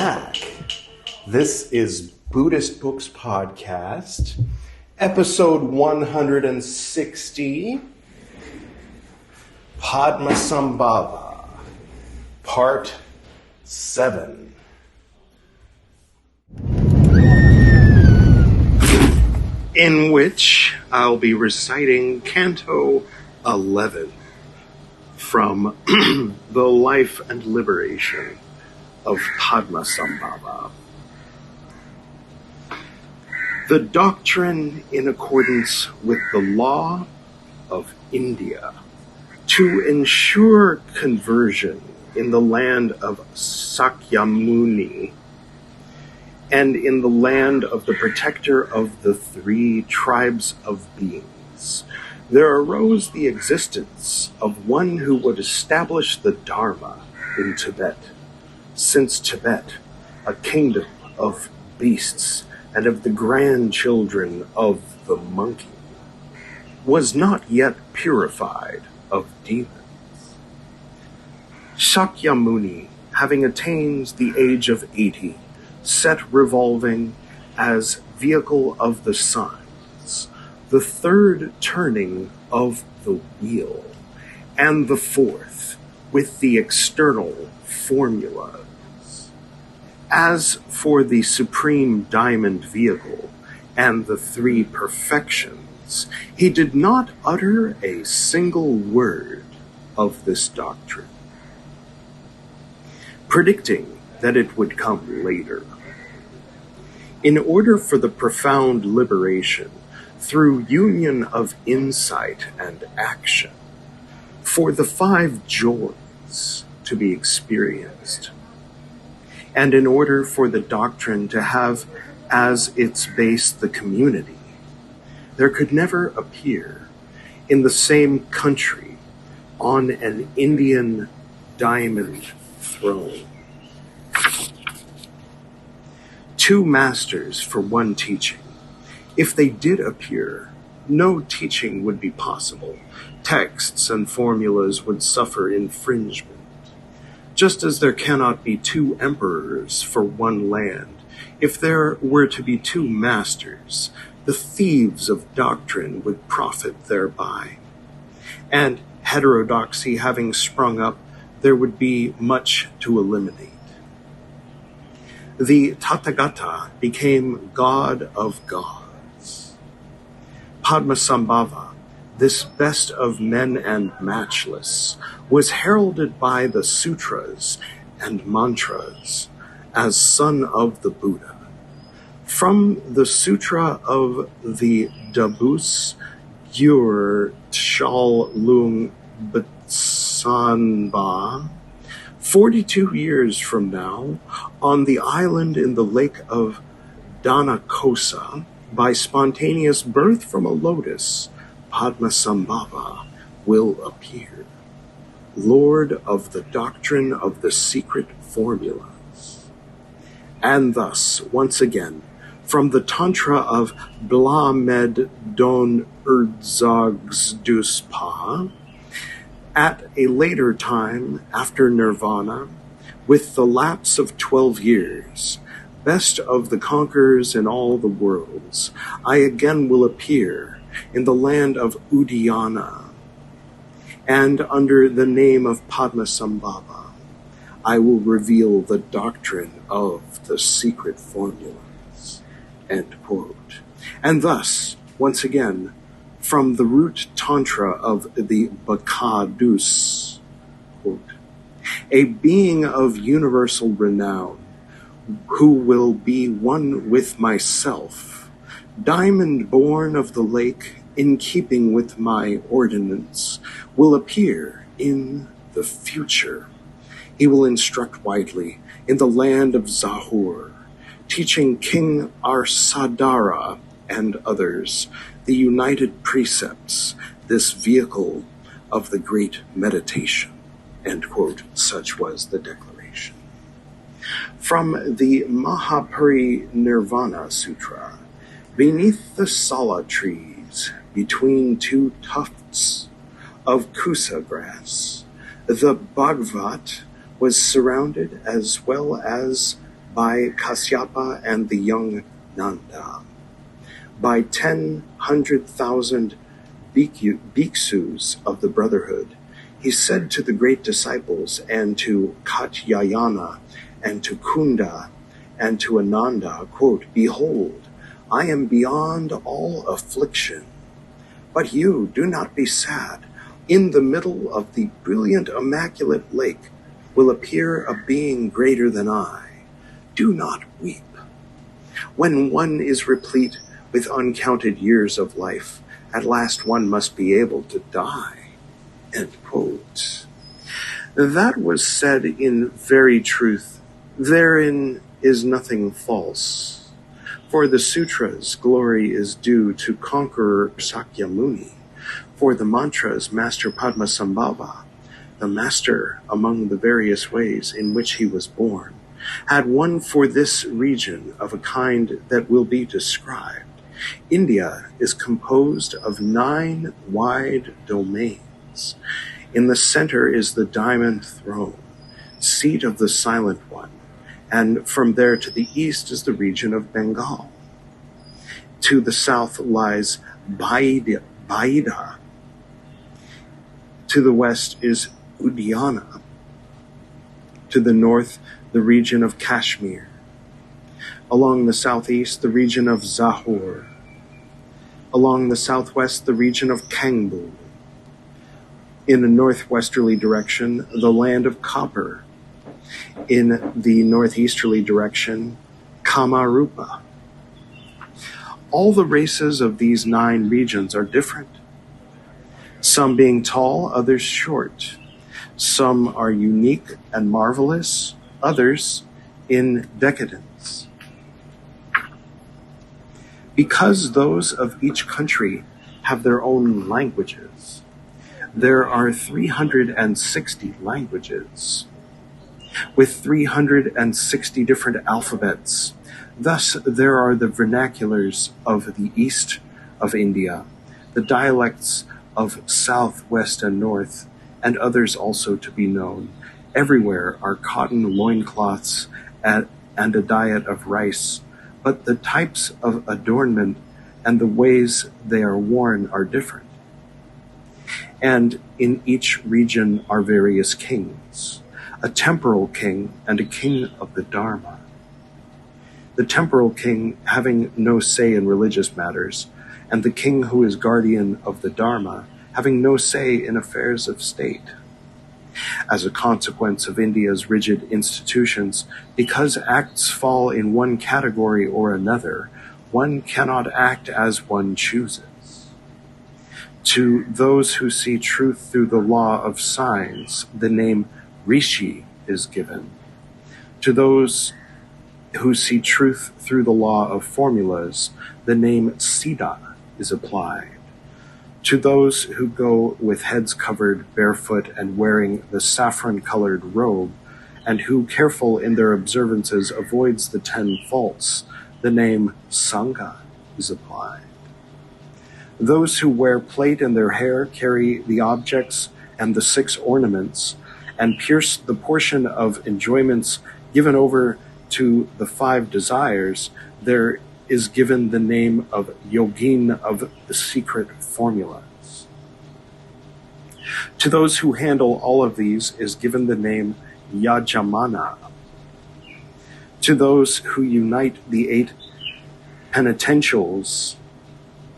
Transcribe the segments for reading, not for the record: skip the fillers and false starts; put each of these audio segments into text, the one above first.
back. This is Buddhist Books Podcast, episode 160, Padmasambhava, part 7. In which I'll be reciting Canto 11 from The Life and Liberation of Padmasambhava. The doctrine in accordance with the law of India to ensure conversion in the land of Sakyamuni and in the land of the protector of the 3 tribes of beings, there arose the existence of one who would establish the Dharma in Tibet, since Tibet, a kingdom of beasts and of the grandchildren of the monkey, was not yet purified of demons. Sakyamuni, having attained the age of 80, set revolving as vehicle of the signs, the 3rd turning of the wheel, and the 4th with the external formulas. As for the supreme diamond vehicle and the 3 perfections, he did not utter a single word of this doctrine, predicting that it would come later. In order for the profound liberation through union of insight and action, for the 5 joys to be experienced, and in order for the doctrine to have as its base the community, there could never appear in the same country on an Indian diamond throne 2 masters for one teaching. If they did appear, no teaching would be possible. Texts and formulas would suffer infringement. Just as there cannot be 2 emperors for one land, if there were to be 2 masters, the thieves of doctrine would profit thereby. And heterodoxy having sprung up, there would be much to eliminate. The Tathagata became God of gods. Padmasambhava, this best of men and matchless, was heralded by the sutras and mantras as son of the Buddha. From the sutra of the Dabus Gyur Shawl Lung Batsanba, 42 years from now, on the island in the lake of Danakosa, by spontaneous birth from a lotus, Padmasambhava will appear, Lord of the doctrine of the secret formulas. And thus, once again, from the Tantra of Blamed Don Urdzogzduspa, at a later time, after Nirvana, with the lapse of 12 years, best of the conquerors in all the worlds, I again will appear in the land of Udayana, and under the name of Padmasambhava, I will reveal the doctrine of the secret formulas. End quote. And thus, once again, from the root tantra of the Bakadus, quote, a being of universal renown, who will be one with myself, diamond born of the lake, in keeping with my ordinance, will appear in the future. He will instruct widely in the land of Zahur, teaching King Arsadara and others the united precepts, this vehicle of the great meditation. End quote. Such was the declaration. From the Mahaparinirvana Sutra, beneath the sala trees, between 2 tufts of kusa grass, the Bhagavat was surrounded as well as by Kasyapa and the young Nanda, by 100,000 bhiksus of the Brotherhood. He said to the great disciples and to Katyayana and to Kunda and to Ananda, quote, "Behold, I am beyond all affliction. But you, do not be sad. In the middle of the brilliant immaculate lake will appear a being greater than I. Do not weep. When one is replete with uncounted years of life, at last one must be able to die." End quote. That was said in very truth. Therein is nothing false. For the sutras, glory is due to conqueror Sakyamuni. For the mantras, Master Padmasambhava, the master among the various ways in which he was born, had one for this region of a kind that will be described. India is composed of 9 wide domains. In the center is the diamond throne, seat of the Silent One, and from there to the east is the region of Bengal. To the south lies Baida. To the west is Udiana. To the north, the region of Kashmir. Along the southeast, the region of Zahor. Along the southwest, the region of Kangbu. In a northwesterly direction, the land of Copper. In the northeasterly direction, Kamarupa. All the races of these 9 regions are different. Some being tall, others short. Some are unique and marvelous, others in decadence. Because those of each country have their own languages, there are 360 languages, with 360 different alphabets. Thus, there are the vernaculars of the east of India, the dialects of south, west, and north, and others also to be known. Everywhere are cotton loincloths and a diet of rice, but the types of adornment and the ways they are worn are different. And in each region are various kings, a temporal king and a king of the Dharma. The temporal king having no say in religious matters, and the king who is guardian of the Dharma having no say in affairs of state. As a consequence of India's rigid institutions, because acts fall in one category or another, one cannot act as one chooses. To those who see truth through the law of signs, the name Rishi is given. To those who see truth through the law of formulas, the name Siddha is applied. To those who go with heads covered barefoot and wearing the saffron-colored robe, and who, careful in their observances, avoids the 10 faults, the name Sangha is applied. Those who wear plait in their hair, carry the objects and the 6 ornaments, and pierce the portion of enjoyments given over to the 5 desires, there is given the name of Yogin of the secret formulas. To those who handle all of these is given the name Yajamana. To those who unite the 8 penitentials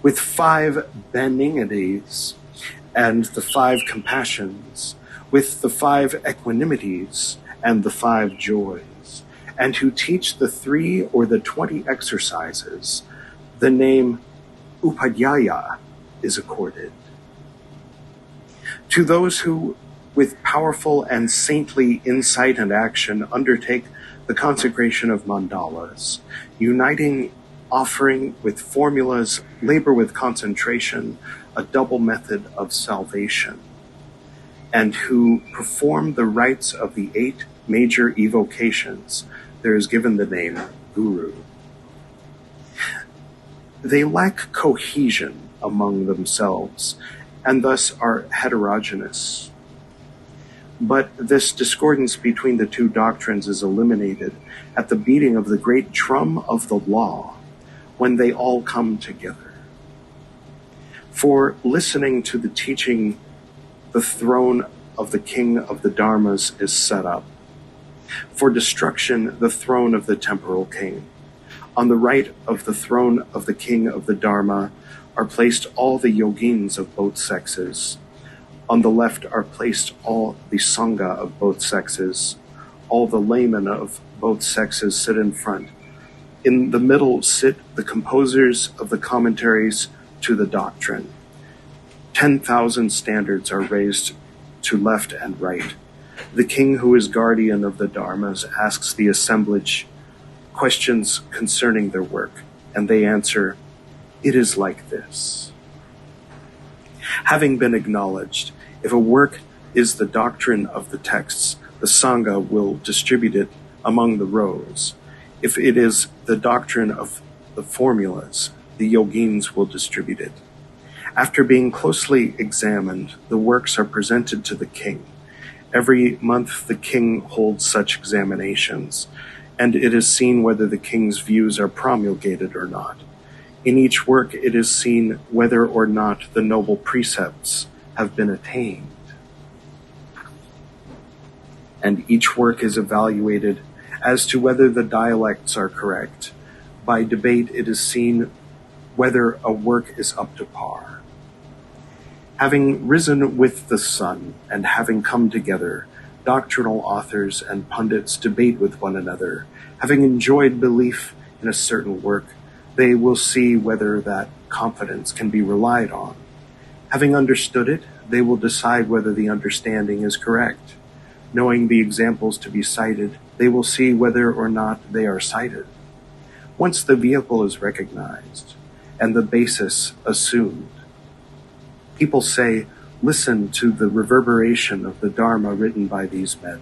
with 5 benignities and the 5 compassions, with the 5 equanimities and the 5 joys, and who teach the 3 or the 20 exercises, the name Upadhyaya is accorded. To those who, with powerful and saintly insight and action, undertake the consecration of mandalas, uniting offering with formulas, labor with concentration, a double method of salvation, and who perform the rites of the 8 major evocations, there is given the name Guru. They lack cohesion among themselves, and thus are heterogeneous. But this discordance between the two doctrines is eliminated at the beating of the great drum of the law, when they all come together. For listening to the teaching, the throne of the king of the dharmas is set up. For destruction, the throne of the temporal king. On the right of the throne of the king of the dharma are placed all the yogins of both sexes. On the left are placed all the sangha of both sexes. All the laymen of both sexes sit in front. In the middle sit the composers of the commentaries to the doctrine. 10,000 standards are raised to left and right. The king who is guardian of the dharmas asks the assemblage questions concerning their work, and they answer, "It is like this." Having been acknowledged, if a work is the doctrine of the texts, the sangha will distribute it among the rows. If it is the doctrine of the formulas, the yogins will distribute it. After being closely examined, the works are presented to the king. Every month the king holds such examinations, and it is seen whether the king's views are promulgated or not. In each work it is seen whether or not the noble precepts have been attained. And each work is evaluated as to whether the dialects are correct. By debate it is seen whether a work is up to par. Having risen with the sun and having come together, doctrinal authors and pundits debate with one another. Having enjoyed belief in a certain work, they will see whether that confidence can be relied on. Having understood it, they will decide whether the understanding is correct. Knowing the examples to be cited, they will see whether or not they are cited. Once the vehicle is recognized and the basis assumed, people say, "Listen to the reverberation of the Dharma written by these men."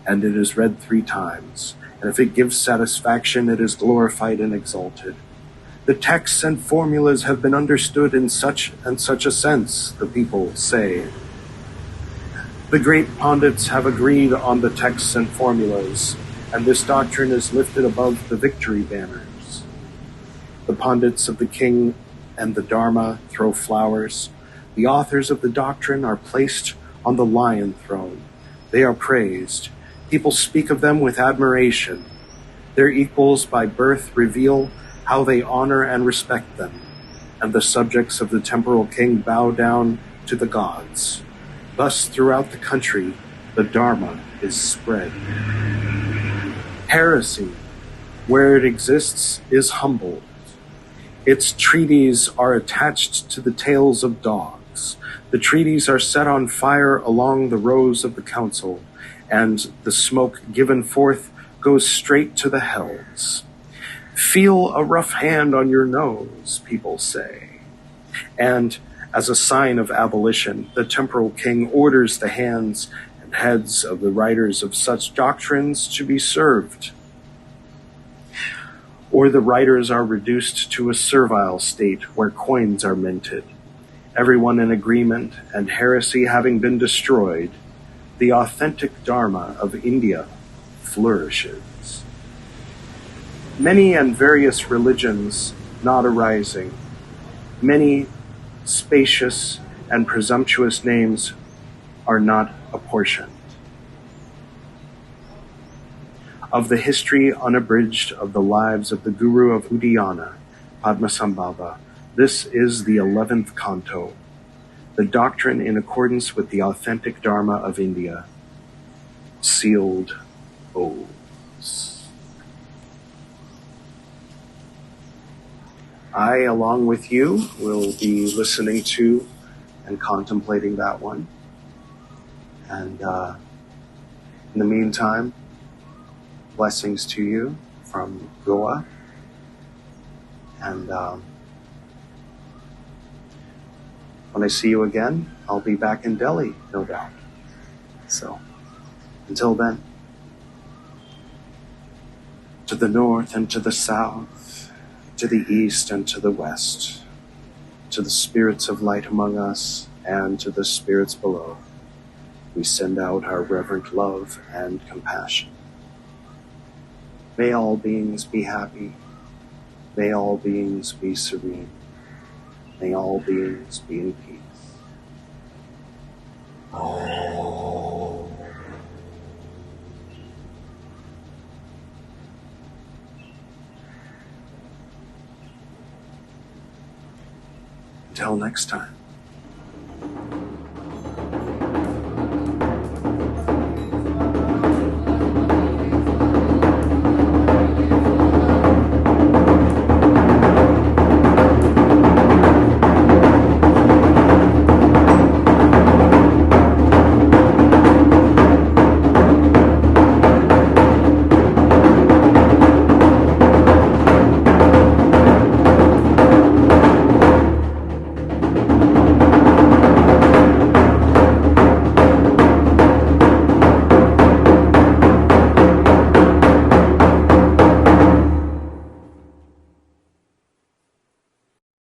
And it is read 3 times, and if it gives satisfaction, it is glorified and exalted. The texts and formulas have been understood in such and such a sense, the people say. The great pundits have agreed on the texts and formulas, and this doctrine is lifted above the victory banners. The pundits of the king and the Dharma throw flowers. The authors of the doctrine are placed on the lion throne. They are praised. People speak of them with admiration. Their equals by birth reveal how they honor and respect them, and the subjects of the temporal king bow down to the gods. Thus, throughout the country, the Dharma is spread. Heresy, where it exists, is humbled. Its treaties are attached to the tails of dogs. The treaties are set on fire along the rows of the council, and the smoke given forth goes straight to the hells. "Feel a rough hand on your nose," people say. And as a sign of abolition, the temporal king orders the hands and heads of the writers of such doctrines to be served. Or the writers are reduced to a servile state where coins are minted. Everyone in agreement, and heresy having been destroyed, the authentic Dharma of India flourishes. Many and various religions not arising, many spacious and presumptuous names are not apportioned. Of the history unabridged of the lives of the Guru of Udayana, Padmasambhava, this is the 11th Canto, the doctrine in accordance with the authentic Dharma of India, sealed oaths. I, along with you, will be listening to and contemplating that one. And in the meantime, blessings to you from Goa. And when I see you again, I'll be back in Delhi, no doubt. So, until then, to the north and to the south, to the east and to the west, to the spirits of light among us and to the spirits below, we send out our reverent love and compassion. May all beings be happy. May all beings be serene. May all beings be in peace. Until next time.